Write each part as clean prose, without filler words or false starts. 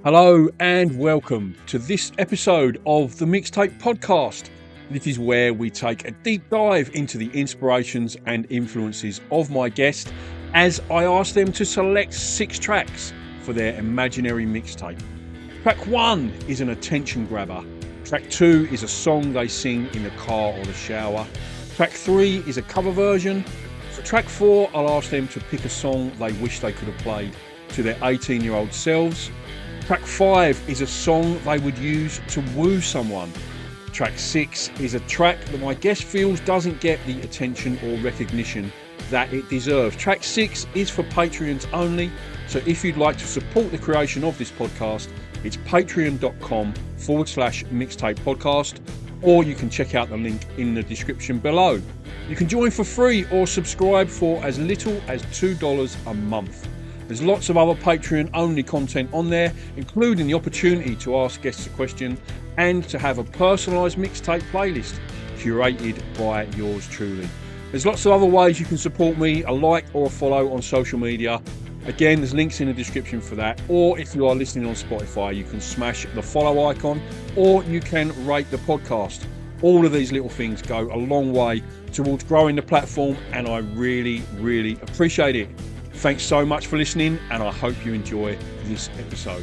Hello and welcome to this episode of the Mixtape Podcast. This is where we take a deep dive into the inspirations and influences of my guest as I ask them to select 6 tracks for their imaginary mixtape. Track 1 is an attention grabber. Track 2 is a song they sing in the car or the shower. Track 3 is a cover version. For track 4, I'll ask them to pick a song they wish they could have played to their 18-year-old selves. Track 5 is a song they would use to woo someone. Track 6 is a track that my guest feels doesn't get the attention or recognition that it deserves. Track 6 is for Patreons only, so if you'd like to support the creation of this podcast, it's patreon.com/mixtape podcast, or you can check out the link in the description below. You can join for free or subscribe for as little as $2 a month. There's lots of other Patreon-only content on there, including the opportunity to ask guests a question and to have a personalised mixtape playlist curated by yours truly. There's lots of other ways you can support me, a like or a follow on social media. Again, there's links in the description for that. Or if you are listening on Spotify, you can smash the follow icon or you can rate the podcast. All of these little things go a long way towards growing the platform, and I really, really appreciate it. Thanks so much for listening, and I hope you enjoy this episode.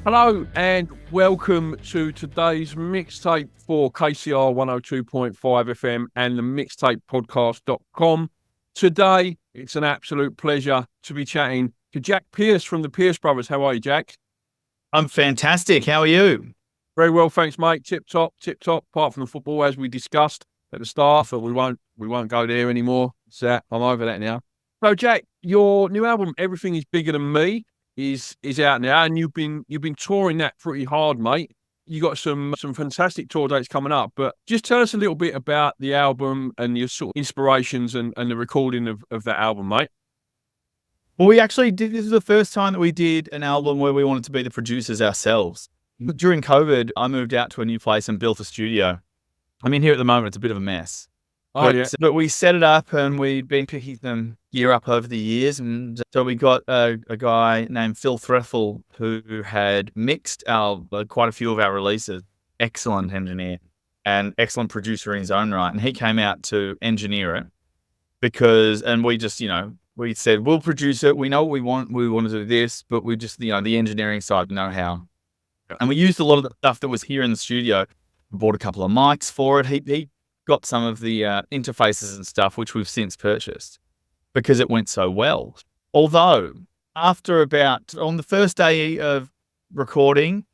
Hello and welcome to today's mixtape for KCR 102.5 FM and the mixtapepodcast.com. Today, it's an absolute pleasure to be chatting to Jack Pierce from the Pierce Brothers. How are you, Jack? I'm fantastic. How are you? Very well, thanks, mate. Tip top. Apart from the football, as we discussed at the start, but we won't go there anymore. So I'm over that now. So, Jack, your new album, Everything Is Bigger Than Me, is out now, and you've been touring that pretty hard, mate. You got some fantastic tour dates coming up, but just tell us a little bit about the album and your sort of inspirations and the recording of that album, mate. Well, we actually did. This is the first time that we did an album where we wanted to be the producers ourselves. But during COVID, I moved out to a new place and built a studio. I mean, here at the moment, it's a bit of a mess. But we set it up, and we'd been picking them gear up over the years. And so we got a guy named Phil Threffel who had mixed quite a few of our releases. Excellent engineer and excellent producer in his own right. And he came out to engineer it and we just, we said, we'll produce it. We know what we want. We want to do this, but we just, the engineering side, know how. And we used a lot of the stuff that was here in the studio. We bought a couple of mics for it. He got some of the interfaces and stuff, which we've since purchased because it went so well. Although on the first day of recording,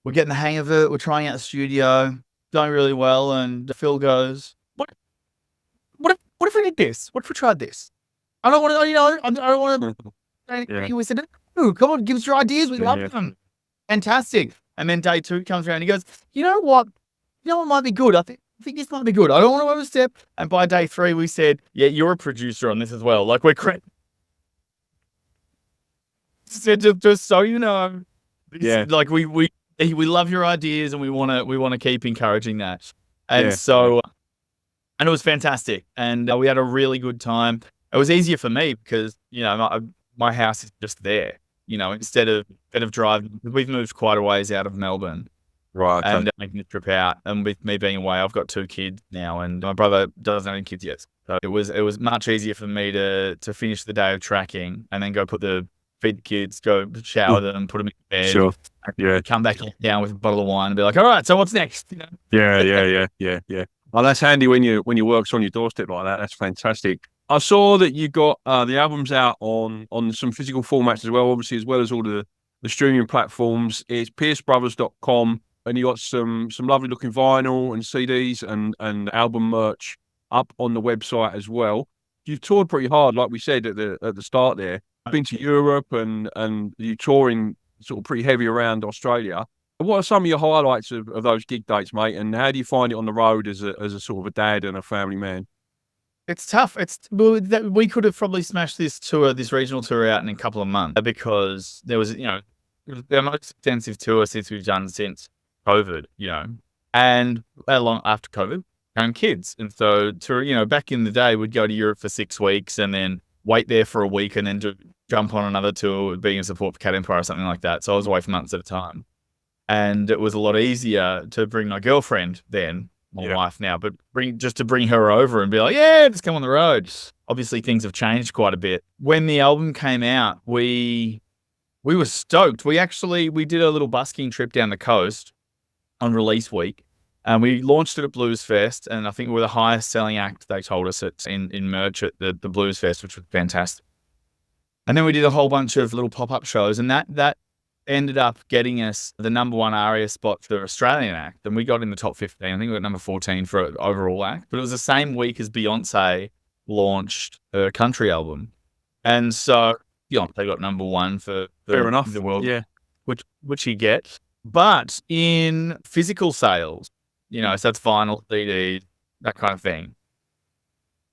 we're getting the hang of it. We're trying out the studio, going really well. And Phil goes, what if we did this? What if we tried this? I don't want to, I don't want to. We said, oh, come on, give us your ideas. We love them. Fantastic. And then day 2 comes around and he goes, you know what might be good? I think this might be good. I don't want to overstep. And by day 3, we said, yeah, you're a producer on this as well. Like, we're just so you know. Like, we love your ideas, and we want to keep encouraging that. And and it was fantastic. And we had a really good time. It was easier for me because, my house is just there, instead of driving. We've moved quite a ways out of Melbourne. Right. And making the trip out. And with me being away, I've got 2 kids now, and my brother doesn't have any kids yet. So it was much easier for me to finish the day of tracking and then go feed the kids, go shower them, put them in bed. Sure. Yeah. Come back down with a bottle of wine and be like, all right, so what's next? Yeah. Well, that's handy when your work's on your doorstep like that. That's fantastic. I saw that you got the albums out on some physical formats as well, obviously, as well as all the streaming platforms. It's piercebrothers.com. And you got some lovely looking vinyl and CDs and album merch up on the website as well. You've toured pretty hard, like we said at the start there. You've been to Europe and you're touring sort of pretty heavy around Australia. What are some of your highlights of those gig dates, mate? And how do you find it on the road as a sort of a dad and a family man? It's tough. We could have probably smashed this regional tour out in a couple of months because there was, the most extensive tour we've done since COVID, and long after COVID came kids. And so back in the day, we'd go to Europe for 6 weeks and then wait there for a week and then do jump on another tour, being a support for Cat Empire or something like that. So I was away for months at a time. And it was a lot easier to bring my girlfriend then, my wife now, but to bring her over and be like, yeah, just come on the road. Obviously, things have changed quite a bit. When the album came out, we were stoked. We did a little busking trip down the coast on release week. And we launched it at Blues Fest, and I think we were the highest selling act, they told us, in merch at the Blues Fest, which was fantastic. And then we did a whole bunch of little pop-up shows, and that ended up getting us the number 1 ARIA spot for Australian act. And we got in the top 15. I think we got number 14 for an overall act. But it was the same week as Beyoncé launched her country album. And so Beyoncé got number 1 for Fair enough. The world, yeah, which he gets. But in physical sales, so that's vinyl, CD, that kind of thing,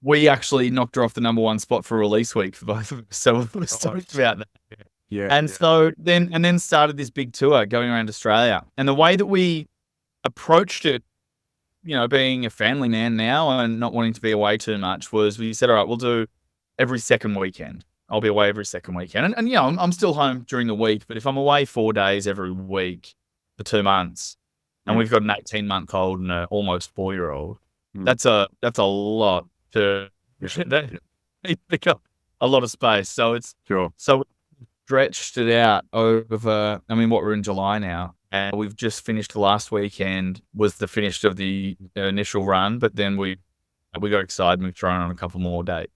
we actually knocked her off the number 1 spot for release week for both of us. So we're stoked about that. Yeah. And so then started this big tour going around Australia. And the way that we approached it, being a family man now and not wanting to be away too much, was we said, all right, we'll do every second weekend. I'll be away every second weekend. And I'm still home during the week, but if I'm away 4 days every week for 2 months, and we've got an 18-month-old and an almost 4-year-old, that's a lot to pick up a lot of space. So it's so stretched it out over. I mean, we're in July now, and we've just finished last weekend was the finish of the initial run, but then we got excited and we've thrown on a couple more dates.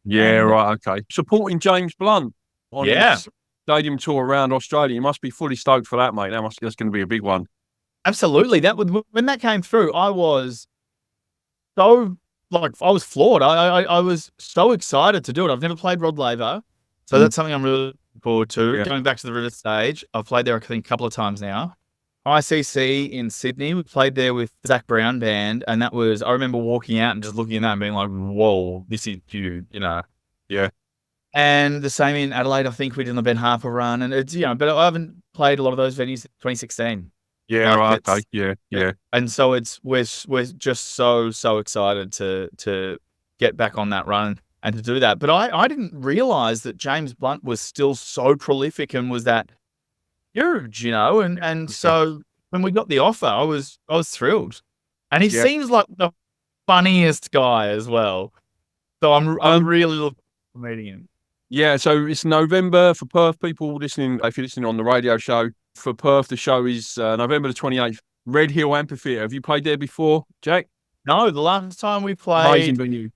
Yeah, right, okay. Supporting James Blunt on his stadium tour around Australia. You must be fully stoked for that, mate. That's going to be a big one. Absolutely. When that came through, I was so I was floored. I was so excited to do it. I've never played Rod Laver, so that's something I'm really looking forward to. Going back to the River stage, I've played there I think a couple of times now. ICC in Sydney, we played there with Zach Brown Band, and I remember walking out and just looking at that and being like, whoa, this is huge, Yeah. And the same in Adelaide, I think we did the Ben Harper run, and it's, but I haven't played a lot of those venues since 2016. Yeah, right, okay. Yeah. And so we're just so excited to get back on that run and to do that. But I didn't realize that James Blunt was still so prolific and was that huge, and so when we got the offer, I was thrilled. And he seems like the funniest guy as well. So I'm really looking forward to meeting him. Yeah, so it's November for Perth people listening. If you're listening on the radio show, for Perth, the show is November the 28th, Red Hill Amphitheatre. Have you played there before, Jack? No, the last time we played amazing venue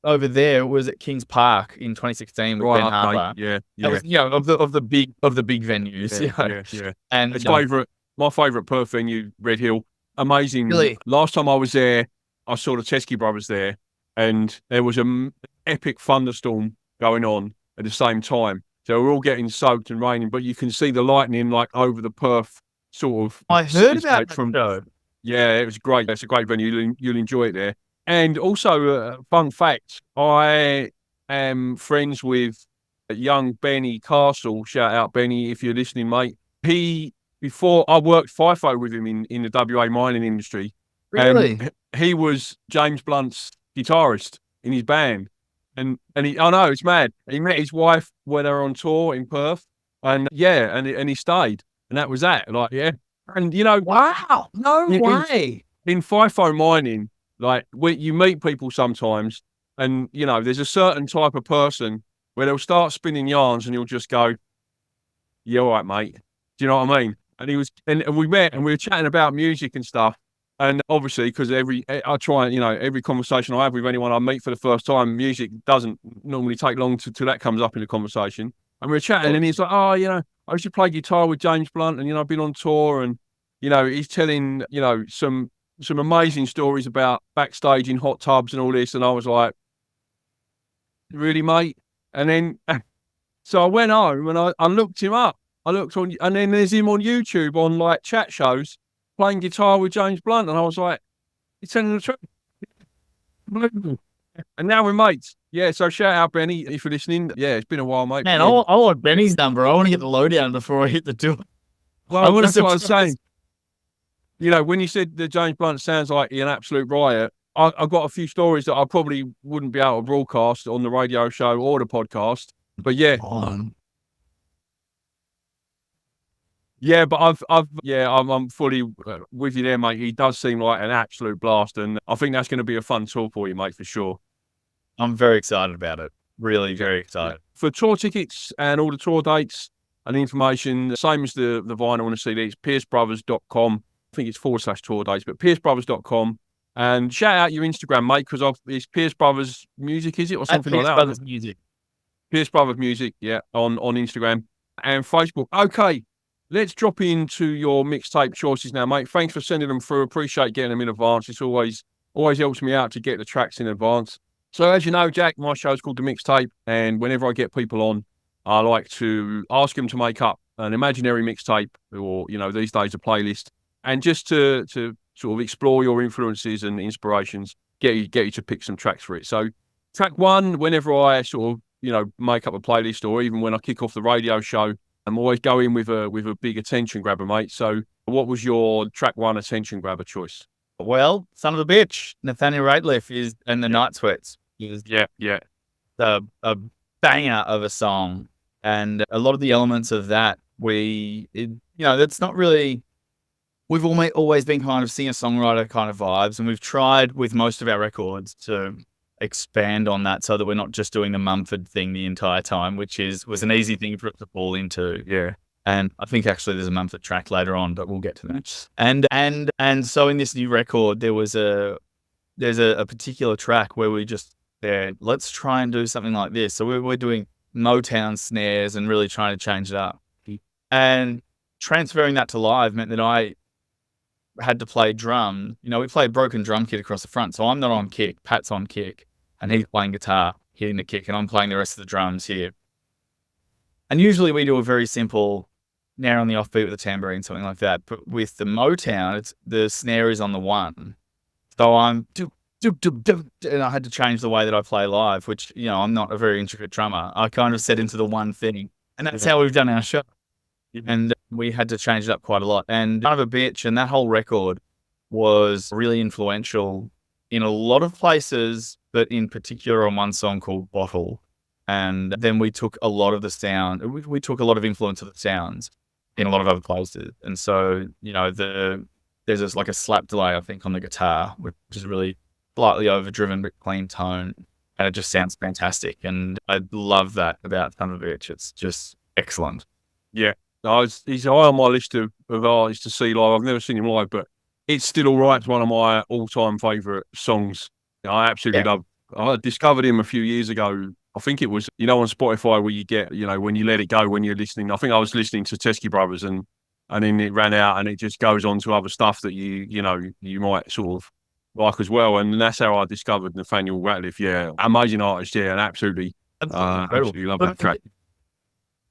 over there was at Kings Park in 2016 with Ben Harper. Yeah. That was, of the big venues. Yeah. And it's my favourite Perth venue, Red Hill. Amazing. Really? Last time I was there, I saw the Teskey Brothers there, and there was an epic thunderstorm going on at the same time. So we're all getting soaked and raining, but you can see the lightning over the Perth sort of. I heard about that show. Yeah, it was great. It's a great venue. You'll enjoy it there. And also, fun fact, I am friends with young Benny Castle. Shout out, Benny, if you're listening, mate. Before I worked FIFO with him in the WA mining industry. Really? He was James Blunt's guitarist in his band. And I know, it's mad. He met his wife when they were on tour in Perth, and he stayed, and that was that. And wow, no way. In FIFO mining, you meet people sometimes, and there's a certain type of person where they'll start spinning yarns, and you'll just go, "Yeah, all right, mate." Do you know what I mean? And we met, and we were chatting about music and stuff. And obviously, because every conversation I have with anyone I meet for the first time, music doesn't normally take long till that comes up in the conversation. And we were chatting, and he's like, "Oh, I used to play guitar with James Blunt, and I've been on tour, and he's telling some amazing stories about backstage in hot tubs and all this." And I was like, "Really, mate?" And then, so I went home and I looked him up. And then there's him on YouTube on chat shows, playing guitar with James Blunt, and I was like, he's telling the truth. And now we're mates. Yeah, so shout out, Benny, if you're listening. Yeah, it's been a while, mate. Man, I want Benny's number. I want to get the lowdown before I hit the door. Well, that's what I was saying. When you said that James Blunt sounds like an absolute riot, I've got a few stories that I probably wouldn't be able to broadcast on the radio show or the podcast. But yeah, but I'm fully with you there, mate. He does seem like an absolute blast, and I think that's going to be a fun tour for you, mate, for sure. I'm very excited about it. Really, very excited. For tour tickets and all the tour dates and information, same as the vinyl and the CD, it's piercebrothers.com. I think it's /tour dates, but piercebrothers.com. And shout out your Instagram, mate, because it's Pierce Brothers Music, is it? Or something like that? Brothers Music. Pierce Brothers Music, yeah, on Instagram and Facebook. Okay, let's drop into your mixtape choices now, mate. Thanks for sending them through. Appreciate getting them in advance. It's always helps me out to get the tracks in advance. So as you know, Jack, my show's called The Mixtape, and whenever I get people on, I like to ask them to make up an imaginary mixtape or, these days a playlist, and just to sort of explore your influences and inspirations, get you to pick some tracks for it. So track one, whenever I sort of, make up a playlist, or even when I kick off the radio show, I'm always going with a big attention grabber, mate. So what was your track one attention grabber choice? Well, Son of a Bitch, Nathaniel Rateliff and the Night Sweats. Yeah. A banger of a song. And a lot of the elements of that, that's not really, we've always been kind of singer-songwriter kind of vibes. And we've tried with most of our records to expand on that so that we're not just doing the Mumford thing the entire time, which was an easy thing for it to fall into. Yeah. And I think actually there's a Mumford track later on, but we'll get to that. And so in this new record, there's a particular track where we just let's try and do something like this. So we're doing Motown snares and really trying to change it up. And transferring that to live meant that I had to play drum. We play a broken drum kit across the front, so I'm not on kick. Pat's on kick, and he's playing guitar, hitting the kick, and I'm playing the rest of the drums here. And usually we do a very simple snare on the offbeat with a tambourine, something like that. But with the Motown, the snare is on the one. So I'm and I had to change the way that I play live, which, I'm not a very intricate drummer. I kind of set into the one thing, and that's how we've done our show. And we had to change it up quite a lot. And Son of a Bitch and that whole record was really influential in a lot of places, but in particular on one song called Bottle. And then we took a lot of the sound, we took a lot of influence of the sounds in a lot of other places. And so, there's this like a slap delay, I think, on the guitar, which is really slightly overdriven but clean tone. And it just sounds fantastic. And I love that about Son of a Bitch. It's just excellent. Yeah. He's high on my list of artists to see live. I've never seen him live, but it's still all right. It's one of my all-time favourite songs. I absolutely love. I discovered him a few years ago. I think it was, on Spotify where you get, when you let it go when you're listening. I think I was listening to Teskey Brothers and then it ran out and it just goes on to other stuff that you might sort of like as well. And that's how I discovered Nathaniel Rateliff. Yeah, amazing artist. Yeah, and absolutely love that track.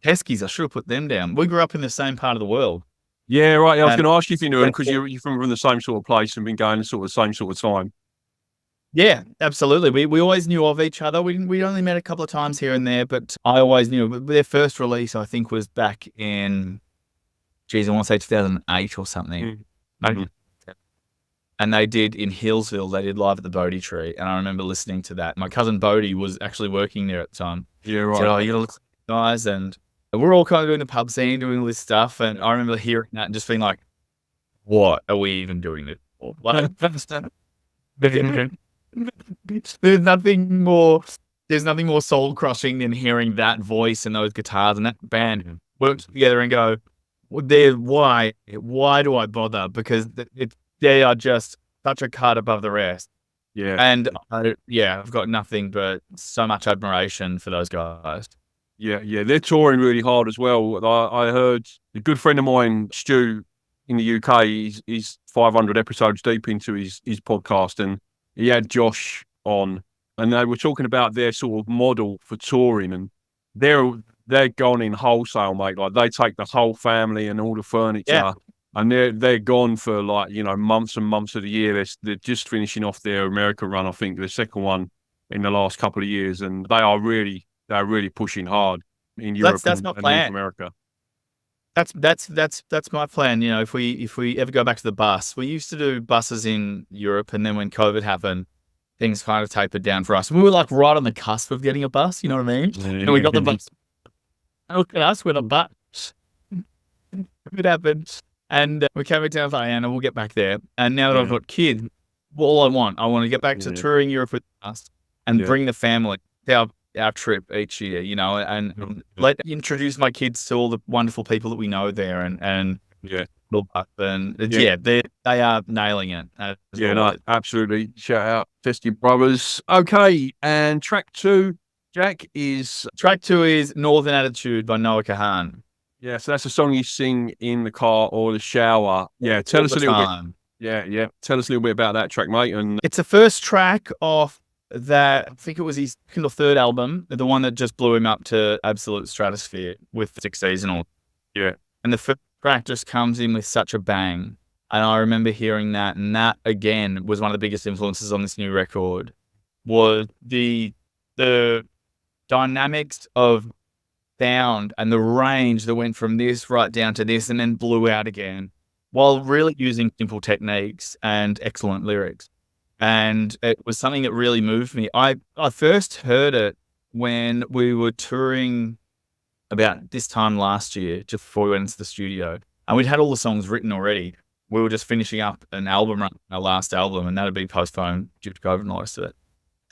Teskies, I should have put them down. We grew up in the same part of the world. Yeah, right. I was going to ask you if you knew them because you're from the same sort of place and been going sort of the same sort of time. Yeah, absolutely. We always knew of each other. We only met a couple of times here and there, but I always knew. Their first release, I think, was back in, I want to say 2008 or something. Mm-hmm. And they did in Hillsville. They did Live at the Bodhi Tree, and I remember listening to that. My cousin Bodhi was actually working there at the time. Yeah, right. He said, you gotta look at the guys, and we're all kind of doing the pub scene, doing all this stuff, and I remember hearing that and just being like, "What are we even doing this for?" Like, there's nothing more soul crushing than hearing that voice and those guitars and that band work together and go, why do I bother? Because they are just such a cut above the rest. Yeah. And I've got nothing but so much admiration for those guys. Yeah, they're touring really hard as well. I heard a good friend of mine, Stu, in the UK, he's 500 episodes deep into his podcast, and he had Josh on, and they were talking about their sort of model for touring, and they're gone in wholesale, mate. Like they take the whole family and all the furniture, and they're gone for like months and months of the year. They're just finishing off their America run, I think, the second one in the last couple of years, and they're really pushing hard in Europe and North America. That's my plan. If we ever go back to the bus, we used to do buses in Europe, and then when COVID happened, things kind of tapered down for us. We were like right on the cusp of getting a bus, you know what I mean? And we got the bus. Look at us with a bus. It happened. And we came back down to Diana, we'll get back there. And now that I've got kids, all I want to get back to touring Europe with us and bring the family. Our trip each year, you know, and introduce my kids to all the wonderful people that we know there, and they are nailing it. Absolutely. Shout out Festy Brothers. Okay, and track 2, Jack, is Northern Attitude by Noah Kahan. Yeah, so that's a song you sing in the car or the shower. Yeah, tell us a little bit. Yeah. Tell us a little bit about that track, mate. And it's the first track off that, I think it was his second or third album, the one that just blew him up to absolute stratosphere with Six Seasonal. Yeah. And the first track just comes in with such a bang. And I remember hearing that, and that again was one of the biggest influences on this new record, was the dynamics of sound and the range that went from this right down to this and then blew out again, while really using simple techniques and excellent lyrics. And it was something that really moved me. I first heard it when we were touring about this time last year, just before we went into the studio. And we'd had all the songs written already. We were just finishing up an album run, our last album, and that had been postponed due to COVID and all the rest of it.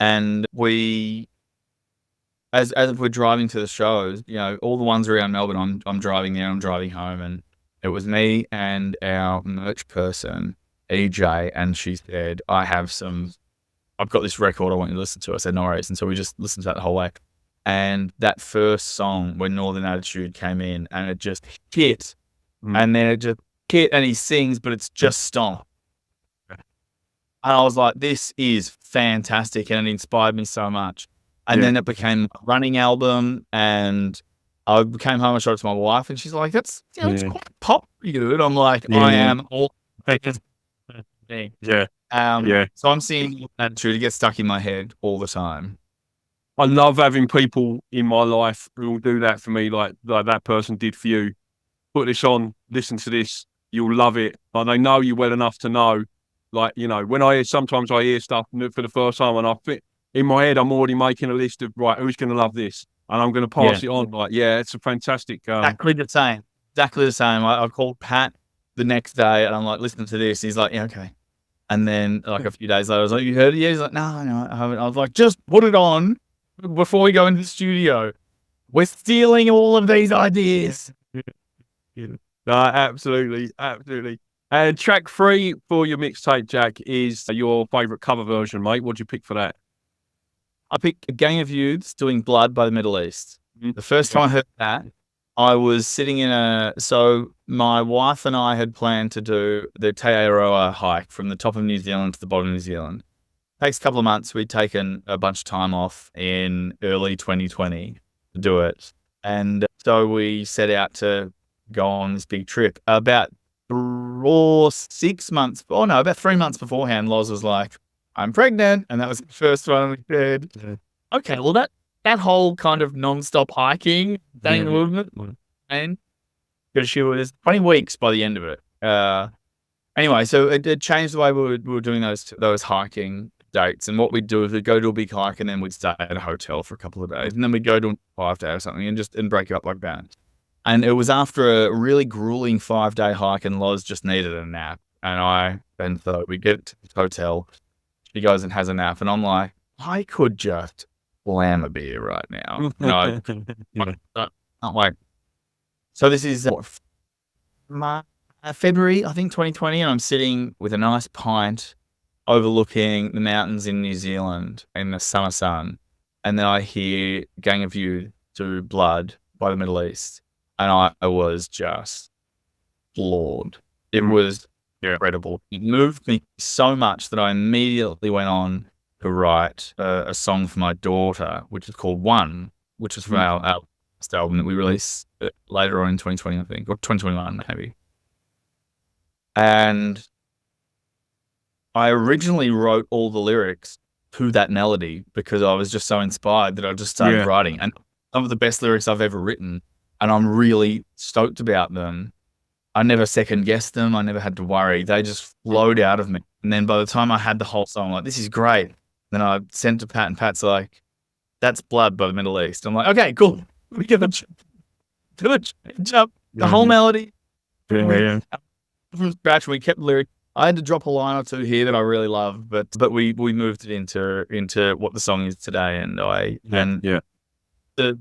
And we, as we're driving to the shows, you know, all the ones around Melbourne, I'm driving there, I'm driving home, and it was me and our merch person, EJ, and she said, I've got this record I want you to listen to. I said, no worries. And so we just listened to that the whole way. And that first song, when Northern Attitude came in, and it just hit, and then it just hit, and he sings, but it's just stomp. And I was like, this is fantastic, and it inspired me so much. And then it became a running album, and I came home and showed it to my wife, and she's like, that's, you know, it's quite pop good. I'm like, I am all so I'm seeing Attitude, it gets stuck in my head all the time. I love having people in my life who will do that for me, like that person did for you. Put this on, listen to this, you'll love it. Like, they know you well enough to know. Like, you know, when sometimes I hear stuff for the first time, and in my head, I'm already making a list of, right, who's going to love this? And I'm going to pass it on. Like, it's a fantastic. Exactly the same. I called Pat the next day, and I'm like, listen to this. He's like, yeah, okay. And then like a few days later, I was like, you heard it? Yeah. He's like, no, I haven't. I was like, just put it on before we go into the studio. We're stealing all of these ideas. No, absolutely. And track 3 for your mixtape, Jack, is your favourite cover version, mate. What'd you pick for that? I picked A Gang of Youths doing Blood by the Middle East. The first time I heard that, I was sitting so my wife and I had planned to do the Te Aroa hike from the top of New Zealand to the bottom of New Zealand. It takes a couple of months. We'd taken a bunch of time off in early 2020 to do it. And so we set out to go on this big trip. About 3 months beforehand, Loz was like, I'm pregnant. And that was the first one we said, okay, well, that whole kind of non-stop hiking, staying in the movement, and because she was 20 weeks by the end of it. Anyway, so it changed the way we were doing those hiking dates. And what we'd do is we'd go to a big hike, and then we'd stay at a hotel for a couple of days, and then we'd go to a 5-day or something, and break it up like that. And it was after a really grueling 5-day hike, and Loz just needed a nap. And so we get to the hotel, she goes and has a nap, and I'm like, I could just slam a beer right now. No, not wait. So this is February, I think 2020, and I'm sitting with a nice pint overlooking the mountains in New Zealand in the summer sun, and then I hear Gang of Youths do Blood by the Middle East, and I was just floored. It was incredible. It moved me so much that I immediately went on to write a song for my daughter, which is called One, which is from our last album that we released later on in 2020, I think, or 2021 maybe. And I originally wrote all the lyrics to that melody because I was just so inspired that I just started writing. And some of the best lyrics I've ever written, and I'm really stoked about them. I never second guessed them. I never had to worry. They just flowed out of me. And then by the time I had the whole song, like, this is great. Then I sent to Pat, and Pat's like, "That's Blood by the Middle East." I'm like, "Okay, cool. We can do it. The whole melody from scratch. We kept the lyric. I had to drop a line or two here that I really love, but we moved it into what the song is today, and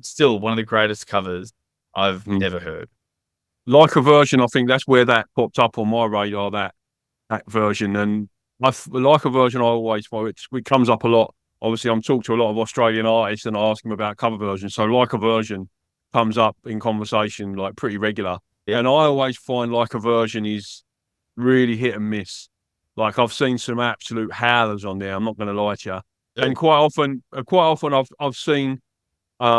still one of the greatest covers I've ever heard. Like a Version, I think that's where that popped up on my radar. That version, and Like a Version. I always it comes up a lot. Obviously, I'm talking to a lot of Australian artists, and I ask them about cover versions. So Like a Version comes up in conversation like pretty regular, and I always find Like a Version is really hit and miss. Like I've seen some absolute howlers on there. I'm not going to lie to you. Yeah. And quite often I've seen I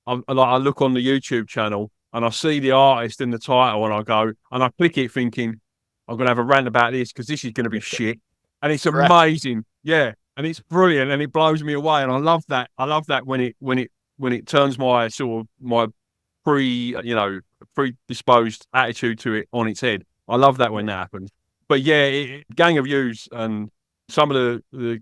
look on the YouTube channel and I see the artist in the title and I go and I click it thinking I'm going to have a rant about this because this is going to be shit. And it's amazing. Yeah. And it's brilliant and it blows me away. And I love that. I love that when it turns my sort of my predisposed attitude to it on its head. I love that when that happens. But yeah, Gang of Youths and some of the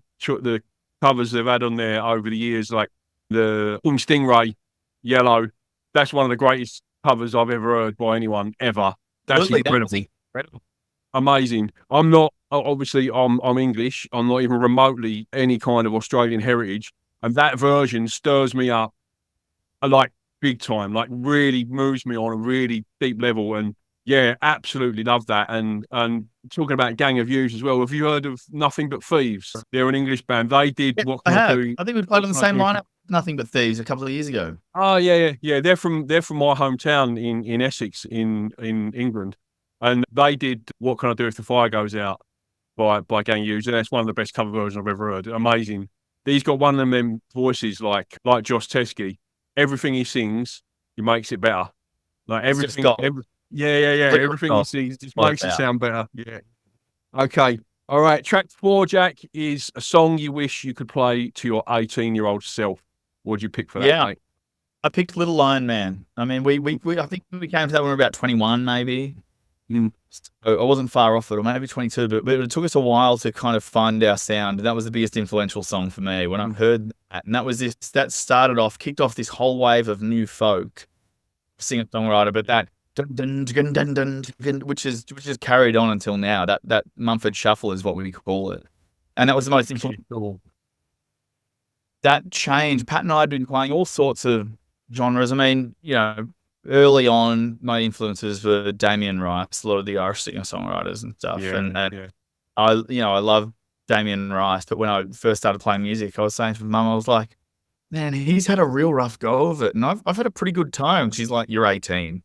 covers they've had on there over the years, like the Stingray, Yellow, that's one of the greatest covers I've ever heard by anyone ever. That's incredible. Amazing. I'm not, obviously, I'm English. I'm not even remotely any kind of Australian heritage. And that version stirs me up like big time, like really moves me on a really deep level. And yeah, absolutely love that. And talking about Gang of Youths as well, have you heard of Nothing But Thieves? They're an English band. They did What Can I Do? I think we played on the same lineup, Nothing But Thieves, a couple of years ago. Oh yeah. They're from my hometown in Essex in England, and they did What Can I Do If the Fire Goes Out by Gang of Youths, and that's one of the best cover versions I've ever heard. Amazing. He's got one of them voices like Josh Teskey. Everything he sings, he makes it better. Like everything. Everything he sings just makes it sound better. Yeah. Okay. All right. Track 4, Jack, is a song you wish you could play to your 18-year-old self. What did you pick for that, mate? I picked Little Iron Man. I mean, I think we came to that when we were about 21, maybe. I wasn't far off it, or maybe 22, but it took us a while to kind of find our sound. That was the biggest influential song for me when I heard that. And that kicked off this whole wave of new folk singer-songwriter, but that dun, dun, dun, dun, dun, which is carried on until now. That Mumford Shuffle is what we call it. And that was the most influential. That changed. Pat and I had been playing all sorts of genres. I mean, early on, my influences were Damien Rice, a lot of the Irish singer-songwriters and stuff. I love Damien Rice, but when I first started playing music, I was saying to Mum, I was like, man, he's had a real rough go of it, and I've had a pretty good time. She's like, you're 18.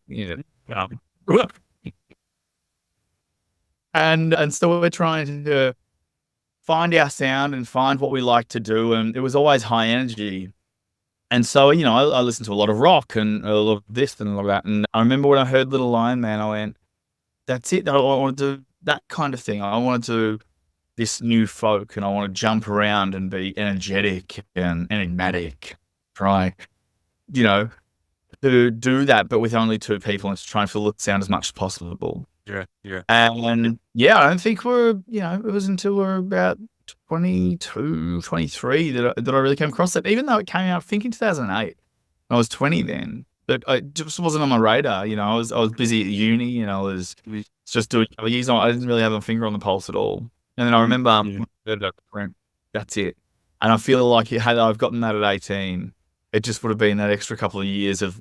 And so we're trying to find our sound and find what we like to do, and it was always high energy. And so, I listened to a lot of rock and a lot of this and a lot of that. And I remember when I heard Little Iron Man, I went, that's it. I want to do that kind of thing. I want to do this new folk, and I want to jump around and be energetic and enigmatic. Try, to do that, but with only two people and to try and fill the sound as much as possible. Yeah. And I don't think it was until we're about 22, 23 that I really came across that, even though it came out, I think, in 2008. I was 20 then, but it just wasn't on my radar. I was busy at uni, I was just doing years on. I didn't really have a finger on the pulse at all. And then I remember, that's it. And I feel like had I've gotten that at 18, it just would have been that extra couple of years of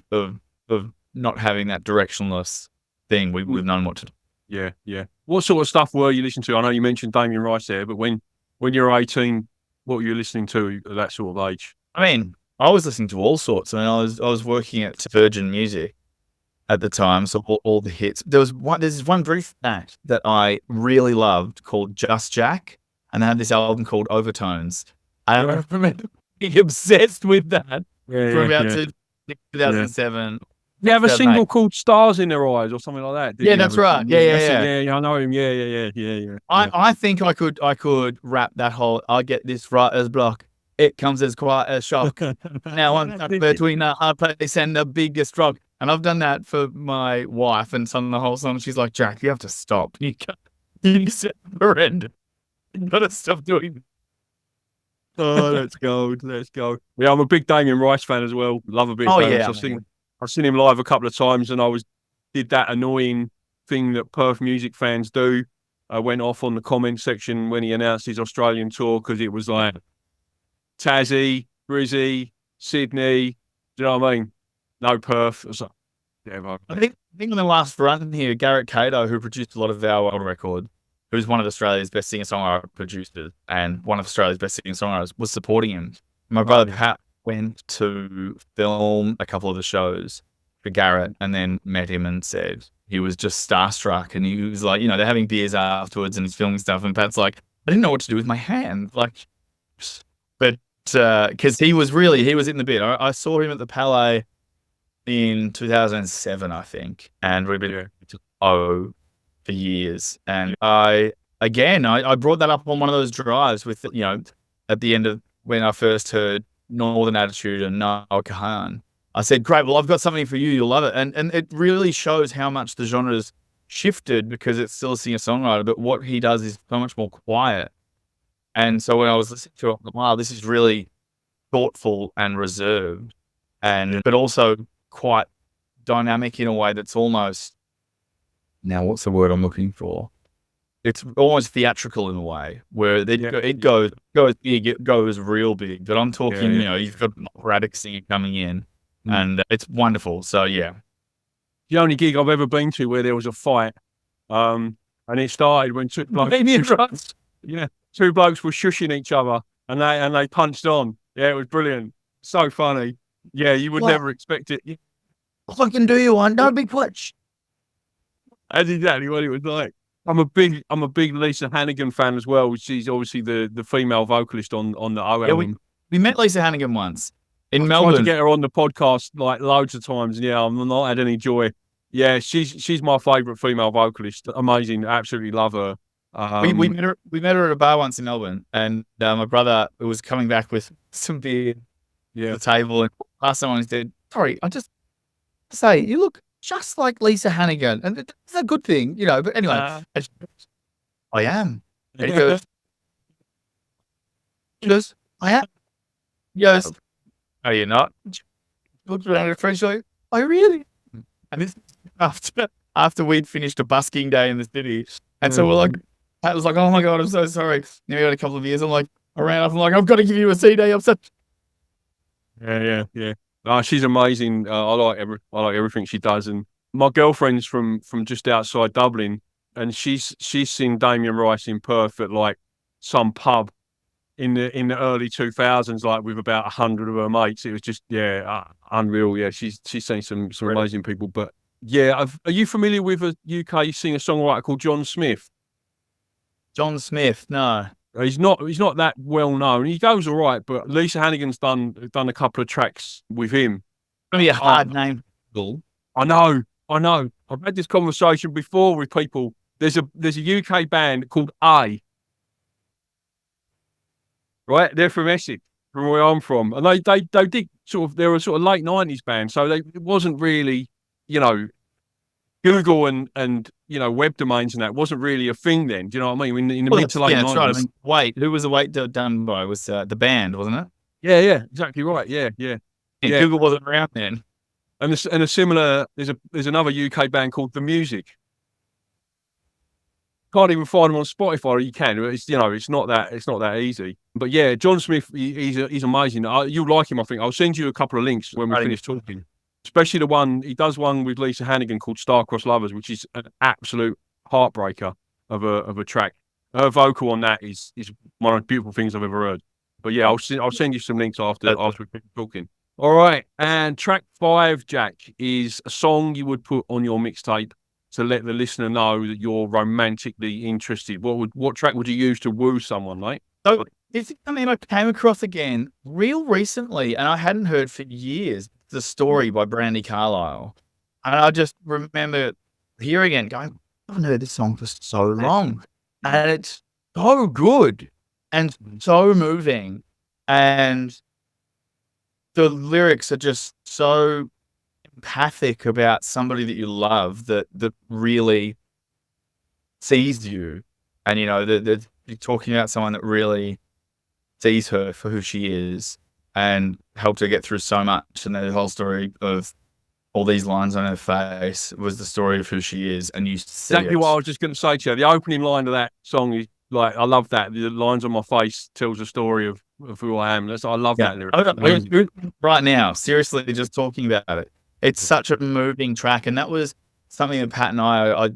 not having that directionless thing. We've known what to do. Yeah. What sort of stuff were you listening to? I know you mentioned Damien Rice there, but when you were 18, what were you listening to at that sort of age? I mean, I was listening to all sorts. I mean, I was working at Virgin Music at the time, so all the hits. There's one brief act that I really loved called Just Jack, and they had this album called Overtones. I remember being obsessed with that from about 2007. You have a single called Stars in Their Eyes or something like that. That's right. Yeah, I know him. Yeah. I think I could rap that whole, I get this writer's block. It comes as quite a shock. Now I'm stuck between a hard place and the biggest rock. And I've done that for my wife and sung the whole song. She's like, Jack, you have to stop. You said horrendous. You got to stop doing Oh, let's go. Let's go. Yeah, I'm a big Damien Rice fan as well. Love a bit of Oh Damien. yeah, I've seen him live a couple of times, and did that annoying thing that Perth music fans do. I went off on the comment section when he announced his Australian tour because it was like Tassie, Brizzy, Sydney. Do you know what I mean? No Perth. I was like, yeah, bro. I think on the last run here, Garrett Cato, who produced a lot of our old record, who's one of Australia's best singer-songwriter producers and one of Australia's best singer-songwriters, was supporting him. My brother Pat went to film a couple of the shows for Garrett and then met him and said he was just starstruck, and he was like, they're having beers afterwards and he's filming stuff, and Pat's like, I didn't know what to do with my hand. Like, but because he was in the bit. I saw him at the Palais in 2007, I think, and we've been for years. And I brought that up on one of those drives with, at the end of when I first heard Northern Attitude and Noah Kahan. I said, great, well, I've got something for you. You'll love it. And it really shows how much the genre's shifted, because it's still a singer-songwriter, but what he does is so much more quiet. And so when I was listening to it, I'm like, wow, this is really thoughtful and reserved, but also quite dynamic in a way that's almost, now what's the word I'm looking for? It's almost theatrical in a way where it goes big, it goes real big. But I'm talking, you've got an operatic singer coming in, and it's wonderful. So yeah, the only gig I've ever been to where there was a fight, and it started when two blokes were shushing each other, and they punched on. Yeah, it was brilliant, so funny. Yeah, you would never expect it. I can do you one. Don't be clutch. That's exactly what it was like. I'm a big Lisa Hannigan fan as well. She's obviously the female vocalist on the O album. We met Lisa Hannigan once in I've Melbourne. tried to get her on the podcast like loads of times. Yeah, I've not had any joy. Yeah, she's my favourite female vocalist. Amazing, absolutely love her. We met her at a bar once in Melbourne, and my brother was coming back with some beer to the table, and asked someone, he said, sorry, I just say, you look just like Lisa Hannigan. And it's a good thing, but anyway, I am. And he goes, I am. Yes. Are you not? Looked around at a friend, like, I really? And this after we'd finished a busking day in the city. And so we're like, Pat was like, oh my God, I'm so sorry. And we had a couple of years. I'm like, I ran up, I'm like, I've got to give you a CD. I'm such. Yeah. She's amazing. I like everything she does. And my girlfriend's from just outside Dublin, and she's seen Damien Rice in Perth at like some pub in the early 2000s, like with about 100 of her mates. It was just unreal. Yeah, she's seen some amazing people. But yeah, are you familiar with a UK singer-songwriter called John Smith? John Smith, no. He's not that well known. He goes all right, but Lisa Hannigan's done a couple of tracks with him. Maybe a hard name. I know. I've had this conversation before with people. There's a UK band called A. Right, they're from Essex, from where I'm from, and they did they're a sort of late 90s band, so it wasn't really, Google and web domains and that wasn't really a thing then. Do you know what I mean? In the mid to late 90s. Right. Wait, who was the Wait done by? Was the band, wasn't it? Yeah, exactly right. Yeah. Google wasn't around then. And a similar, there's another UK band called The Music. Can't even find them on Spotify. Or you can. It's it's not that easy. But yeah, John Smith, he's amazing. You'll like him, I think. I'll send you a couple of links when we finish talking. Especially the one he does one with Lisa Hannigan called Star-Crossed Lovers, which is an absolute heartbreaker of a track. Her vocal on that is one of the beautiful things I've ever heard. But yeah, I'll send you some links after we keep talking. All right, and track 5, Jack, is a song you would put on your mixtape to let the listener know that you're romantically interested. What track would you use to woo someone, mate? So it's something I came across again real recently, and I hadn't heard for years. The Story by Brandy Carlisle, and I just remember hearing it and going, I haven't heard this song for so long, and it's so good and so moving, and the lyrics are just so empathic about somebody that you love that really sees you, and that you're talking about someone that really sees her for who she is and helped her get through so much. And the whole story of all these lines on her face was the story of who she is. And you see Exactly what I was just going to say to you. The opening line of that song is like, I love that. The lines on my face tells a story of who I am. I love that lyric. Right now, seriously, just talking about it. It's such a moving track. And that was something that Pat and I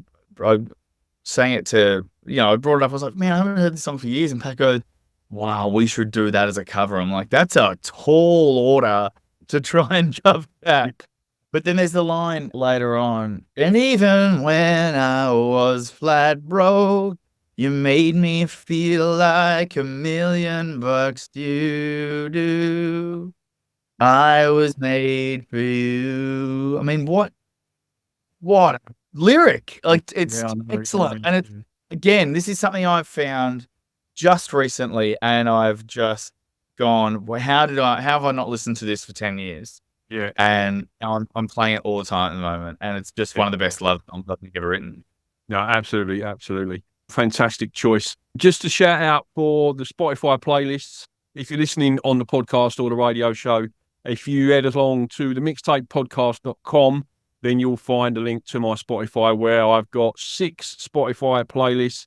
sang it to, I brought it up. I was like, man, I haven't heard this song for years. And Pat goes, wow, we should do that as a cover. I'm like, that's a tall order to try and cover that. But then there's the line later on, and even when I was flat broke, you made me feel like $1,000,000 due do. I was made for you. I mean, what a lyric. Like, it's excellent. And it's, again, this is something I've found just recently, and I've just gone, well, how have I not listened to this for 10 years? Yeah. And I'm playing it all the time at the moment, and it's just one of the best love songs I've ever written. No, absolutely, absolutely. Fantastic choice. Just to shout out for the Spotify playlists, if you're listening on the podcast or the radio show, if you head along to the mixtapepodcast.com, then you'll find a link to my Spotify where I've got 6 Spotify playlists.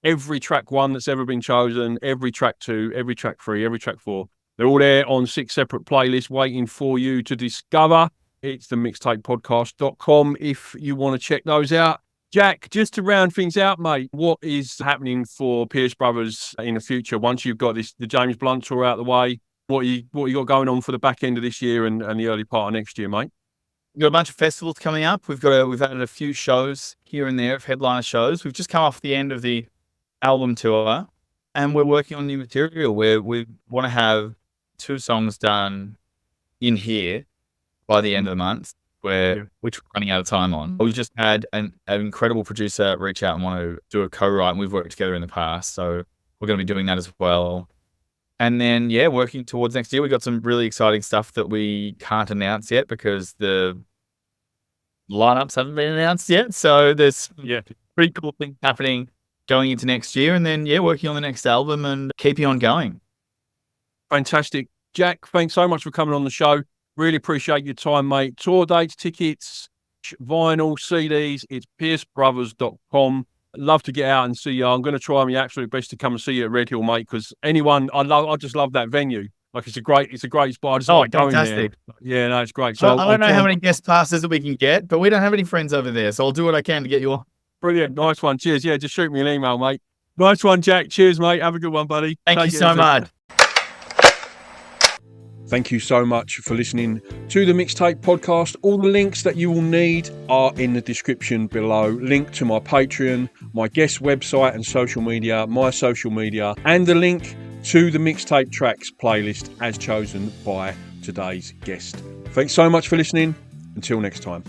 Every track 1 that's ever been chosen, every track 2, every track 3, every track 4. They're all there on 6 separate playlists waiting for you to discover. It's the mixtapepodcast.com if you want to check those out. Jack, just to round things out, mate, what is happening for Pierce Brothers in the future once you've got the James Blunt tour out of the way? What you got going on for the back end of this year and the early part of next year, mate? We've got a bunch of festivals coming up. We've added a few shows here and there of headliner shows. We've just come off the end of the album tour, and we're working on new material where we want to have 2 songs done in here by the end of the month, which we're running out of time on. We've just had an incredible producer reach out and want to do a co-write, and we've worked together in the past, so we're going to be doing that as well. And then, working towards next year, we've got some really exciting stuff that we can't announce yet because the lineups haven't been announced yet. So there's pretty cool things happening going into next year, and then, working on the next album and keeping on going. Fantastic. Jack, thanks so much for coming on the show. Really appreciate your time, mate. Tour dates, tickets, vinyl, CDs, it's piercebrothers.com. Love to get out and see you. I'm going to try my absolute best to come and see you at Red Hill, mate, because I just love that venue. Like, it's a great spot. I just like going there. Yeah, no, it's great. So I don't know how many guest passes that we can get, but we don't have any friends over there, so I'll do what I can to get you on. Brilliant. Nice one. Cheers. Yeah, just shoot me an email, mate. Nice one, Jack. Cheers, mate. Have a good one, buddy. Thank you so much. Thank you so much for listening to the Mixtape Podcast. All the links that you will need are in the description below. Link to my Patreon, my guest website and social media, my social media, and the link to the Mixtape Tracks playlist as chosen by today's guest. Thanks so much for listening. Until next time.